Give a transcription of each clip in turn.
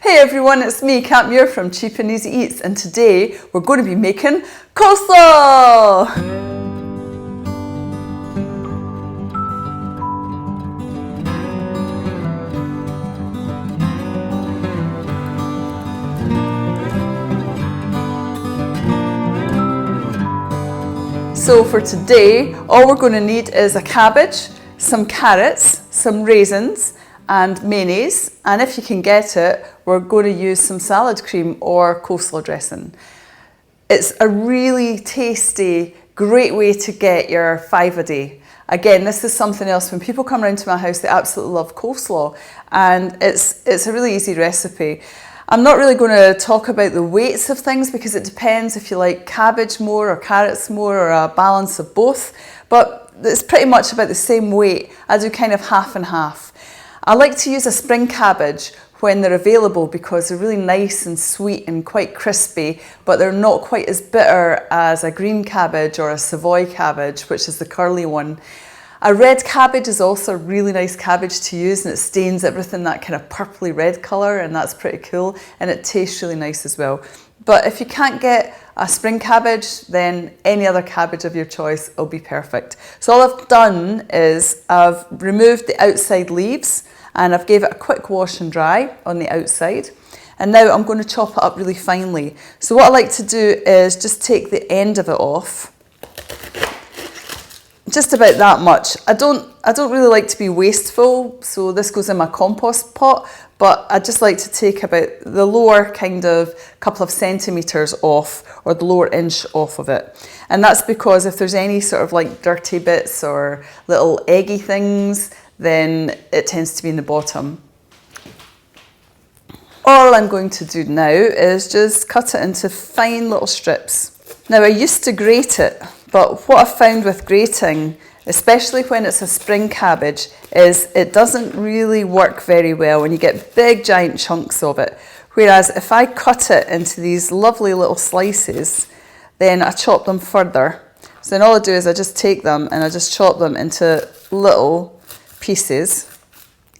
Hey everyone, it's me, Kat Muir from Cheap and Easy Eats, and today we're going to be making coleslaw! So for today, all we're going to need is a cabbage, some carrots, some raisins, and mayonnaise, and if you can get it, we're going to use some salad cream or coleslaw dressing. It's a really tasty, great way to get your 5 a day. Again, this is something else. When people come around to my house, they absolutely love coleslaw, and it's a really easy recipe. I'm not really going to talk about the weights of things because it depends if you like cabbage more or carrots more or a balance of both, but it's pretty much about the same weight. I do kind of half and half. I like to use a spring cabbage when they're available because they're really nice and sweet and quite crispy, but they're not quite as bitter as a green cabbage or a Savoy cabbage, which is the curly one. A red cabbage is also a really nice cabbage to use, and it stains everything that kind of purpley red colour, and that's pretty cool, and it tastes really nice as well. But if you can't get a spring cabbage, then any other cabbage of your choice will be perfect. So all I've done is I've removed the outside leaves and I've gave it a quick wash and dry on the outside. And now I'm going to chop it up really finely. So what I like to do is just take the end of it off. Just about that much. I don't really like to be wasteful, so this goes in my compost pot, but I just like to take about the lower kind of couple of centimetres off, or the lower inch off of it. And that's because if there's any sort of like dirty bits or little eggy things, then it tends to be in the bottom. All I'm going to do now is just cut it into fine little strips. Now I used to grate it, but what I've found with grating, especially when it's a spring cabbage, is it doesn't really work very well when you get big giant chunks of it. Whereas if I cut it into these lovely little slices, then I chop them further. So then all I do is I just take them and I just chop them into little pieces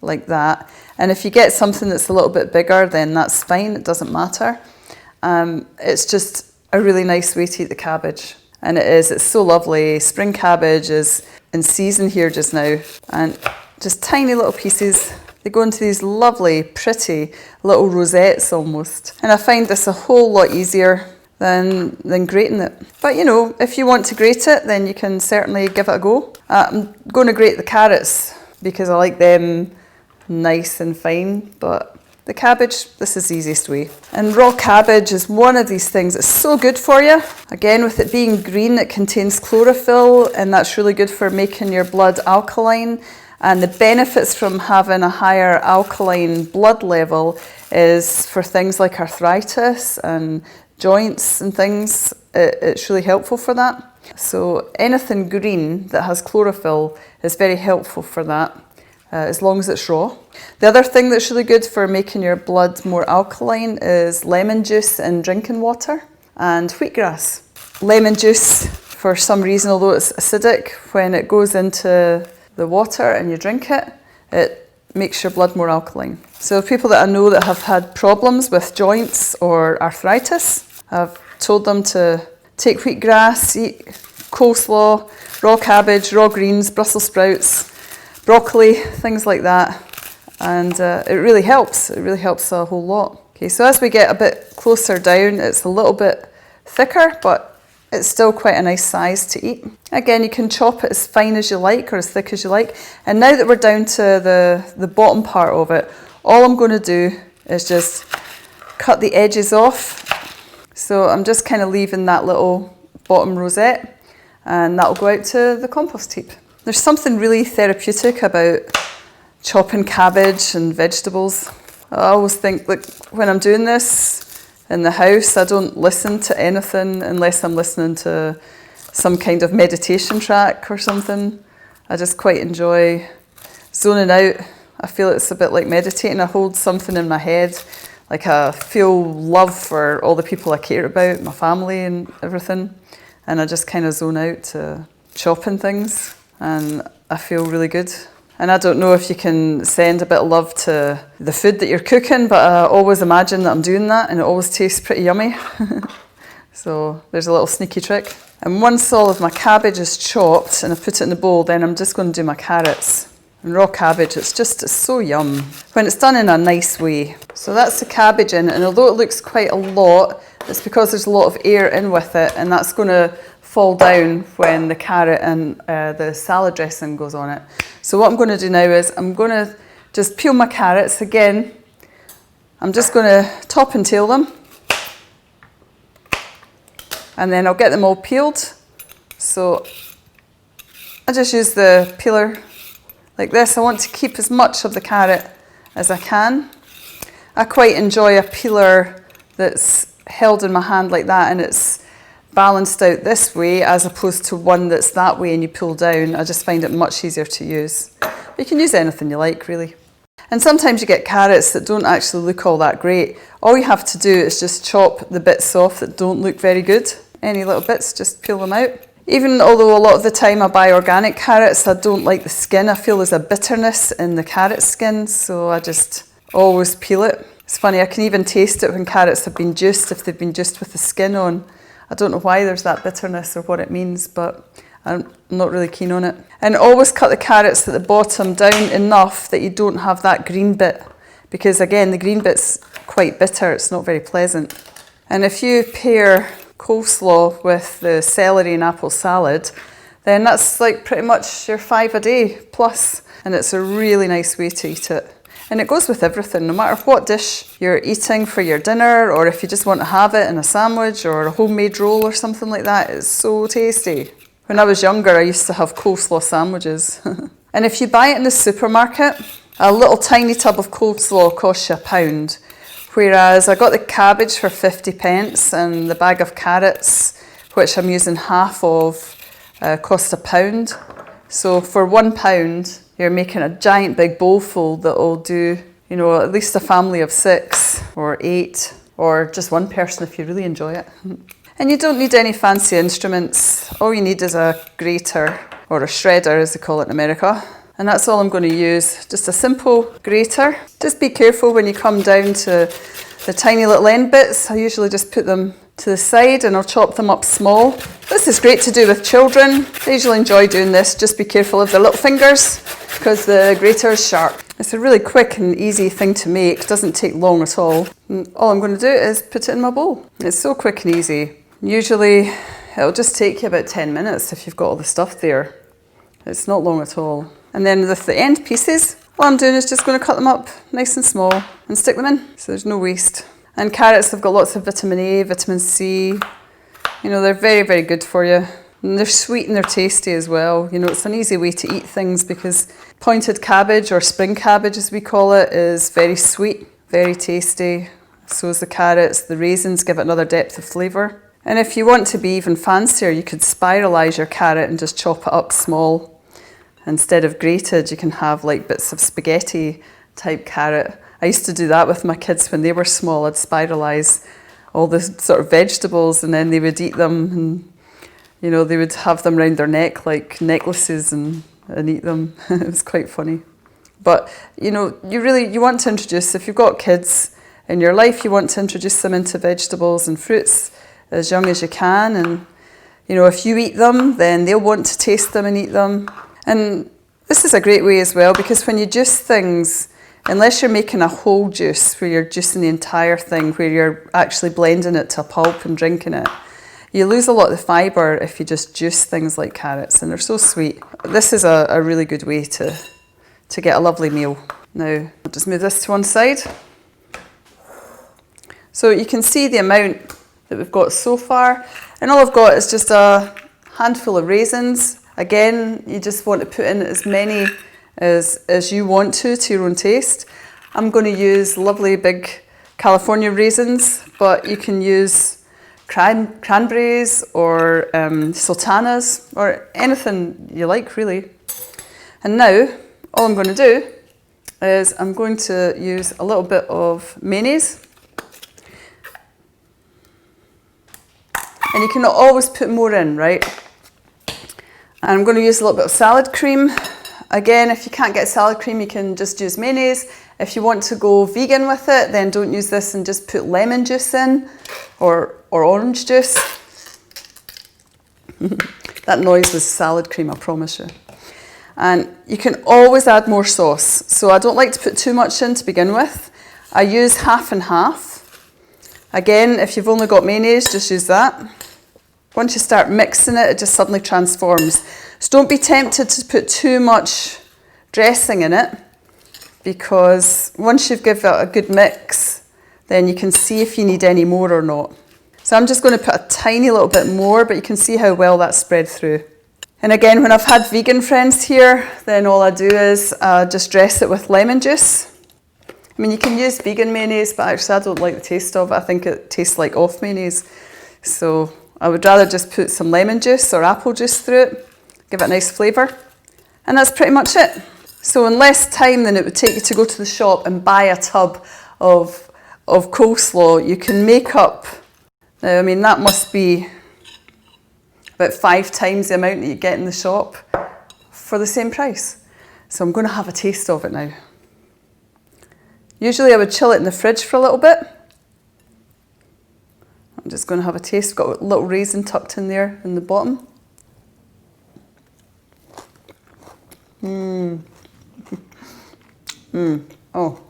like that. And if you get something that's a little bit bigger, then that's fine, it doesn't matter. It's just a really nice way to eat the cabbage. And it's so lovely. Spring cabbage is in season here just now, and just tiny little pieces. They go into these lovely, pretty little rosettes almost. And I find this a whole lot easier than grating it. But you know, if you want to grate it, then you can certainly give it a go. I'm going to grate the carrots because I like them nice and fine, but the cabbage, this is the easiest way. And raw cabbage is one of these things that's so good for you. Again, with it being green, it contains chlorophyll, and that's really good for making your blood alkaline. And the benefits from having a higher alkaline blood level is for things like arthritis and joints and things. It's really helpful for that. So anything green that has chlorophyll is very helpful for that. As long as it's raw. The other thing that's really good for making your blood more alkaline is lemon juice in drinking water and wheatgrass. Lemon juice, for some reason, although it's acidic, when it goes into the water and you drink it, it makes your blood more alkaline. So people that I know that have had problems with joints or arthritis, I've told them to take wheatgrass, eat coleslaw, raw cabbage, raw greens, Brussels sprouts, broccoli, things like that, and it really helps. It really helps a whole lot. Okay, so as we get a bit closer down, it's a little bit thicker, but it's still quite a nice size to eat. Again, you can chop it as fine as you like or as thick as you like. And now that we're down to the bottom part of it, all I'm going to do is just cut the edges off. So I'm just kind of leaving that little bottom rosette, and that'll go out to the compost heap. There's something really therapeutic about chopping cabbage and vegetables. I always think, like, when I'm doing this in the house, I don't listen to anything unless I'm listening to some kind of meditation track or something. I just quite enjoy zoning out. I feel it's a bit like meditating. I hold something in my head, like I feel love for all the people I care about, my family and everything, and I just kind of zone out to chopping things. And I feel really good. And I don't know if you can send a bit of love to the food that you're cooking, but I always imagine that I'm doing that and it always tastes pretty yummy. So there's a little sneaky trick. And once all of my cabbage is chopped and I put it in the bowl, then I'm just going to do my carrots. And raw cabbage, it's so yum when it's done in a nice way. So that's the cabbage in, and although it looks quite a lot, it's because there's a lot of air in with it, and that's going to fall down when the carrot and the salad dressing goes on it. So what I'm going to do now is I'm going to just peel my carrots again. I'm just going to top and tail them, and then I'll get them all peeled. So I just use the peeler like this. I want to keep as much of the carrot as I can. I quite enjoy a peeler that's held in my hand like that and it's balanced out this way as opposed to one that's that way and you pull down. I just find it much easier to use. But you can use anything you like, really. And sometimes you get carrots that don't actually look all that great. All you have to do is just chop the bits off that don't look very good. Any little bits, just peel them out. Even although a lot of the time I buy organic carrots, I don't like the skin. I feel there's a bitterness in the carrot skin, so I just always peel it. It's funny, I can even taste it when carrots have been juiced, if they've been juiced with the skin on. I don't know why there's that bitterness or what it means, but I'm not really keen on it. And always cut the carrots at the bottom down enough that you don't have that green bit, because again, the green bit's quite bitter, it's not very pleasant. And if you pair coleslaw with the celery and apple salad, then that's like pretty much your 5 a day plus, and it's a really nice way to eat it. And it goes with everything, no matter what dish you're eating for your dinner, or if you just want to have it in a sandwich or a homemade roll or something like that. It's so tasty. When I was younger, I used to have coleslaw sandwiches. And if you buy it in the supermarket, a little tiny tub of coleslaw costs you £1. Whereas I got the cabbage for 50p and the bag of carrots, which I'm using half of, cost £1. So for £1, you're making a giant big bowlful that will do, you know, at least a family of 6 or 8, or just one person if you really enjoy it. And you don't need any fancy instruments. All you need is a grater, or a shredder as they call it in America. And that's all I'm going to use, just a simple grater. Just be careful when you come down to the tiny little end bits. I usually just put them to the side and I'll chop them up small. This is great to do with children. They usually enjoy doing this. Just be careful of their little fingers because the grater is sharp. It's a really quick and easy thing to make. It doesn't take long at all. And all I'm going to do is put it in my bowl. It's so quick and easy. Usually it'll just take you about 10 minutes if you've got all the stuff there. It's not long at all. And then with the end pieces, what I'm doing is just going to cut them up nice and small and stick them in, so there's no waste. And carrots have got lots of vitamin A, vitamin C. You know, they're very, very good for you. And they're sweet and they're tasty as well. You know, it's an easy way to eat things because pointed cabbage, or spring cabbage as we call it, is very sweet, very tasty. So is the carrots. The raisins give it another depth of flavour. And if you want to be even fancier, you could spiralise your carrot and just chop it up small. Instead of grated, you can have like bits of spaghetti type carrot. I used to do that with my kids when they were small. I'd spiralise all the sort of vegetables and then they would eat them, and you know, they would have them around their neck like necklaces and eat them. It was quite funny. But you know, you want to introduce, if you've got kids in your life, you want to introduce them into vegetables and fruits as young as you can. And you know, if you eat them, then they'll want to taste them and eat them. And this is a great way as well, because when you juice things, unless you're making a whole juice where you're juicing the entire thing, where you're actually blending it to a pulp and drinking it, you lose a lot of the fibre if you just juice things like carrots, and they're so sweet. This is a really good way to get a lovely meal. Now, I'll just move this to one side. So you can see the amount that we've got so far, and all I've got is just a handful of raisins. Again, you just want to put in as many as you want to your own taste. I'm going to use lovely big California raisins, but you can use cranberries or sultanas or anything you like, really. And now, all I'm going to do is I'm going to use a little bit of mayonnaise. And you can always put more in, right? And I'm going to use a little bit of salad cream Again, if you can't get salad cream, you can just use mayonnaise. If you want to go vegan with it, then don't use this and just put lemon juice in, or orange juice. That noise was salad cream, I promise you. And you can always add more sauce. So I don't like to put too much in to begin with. I use half and half. Again, if you've only got mayonnaise, just use that. Once you start mixing it, it just suddenly transforms. So don't be tempted to put too much dressing in it, because once you've given it a good mix, then you can see if you need any more or not. So I'm just going to put a tiny little bit more, but you can see how well that's spread through. And again, when I've had vegan friends here, then all I do is just dress it with lemon juice. I mean, you can use vegan mayonnaise, but actually I don't like the taste of it. I think it tastes like off mayonnaise. So I would rather just put some lemon juice or apple juice through it, give it a nice flavour. And that's pretty much it. So in less time than it would take you to go to the shop and buy a tub of coleslaw, you can make up, now I mean that must be about 5 times the amount that you get in the shop for the same price. So I'm going to have a taste of it now. Usually I would chill it in the fridge for a little bit. I'm just going to have a taste. Got a little raisin tucked in there in the bottom. Oh.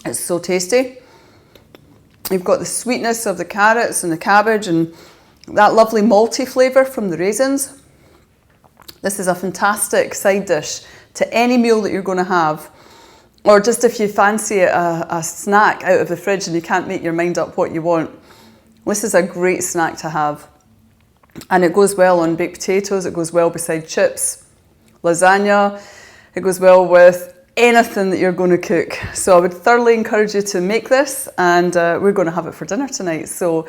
It's so tasty. You've got the sweetness of the carrots and the cabbage and that lovely malty flavour from the raisins. This is a fantastic side dish to any meal that you're going to have. Or just if you fancy a snack out of the fridge and you can't make your mind up what you want. This is a great snack to have. And it goes well on baked potatoes, it goes well beside chips, lasagna, it goes well with anything that you're going to cook. So I would thoroughly encourage you to make this, and we're going to have it for dinner tonight. So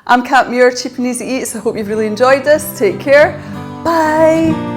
I'm Kat Muir, Cheap and Easy Eats. I hope you've really enjoyed this. Take care. Bye.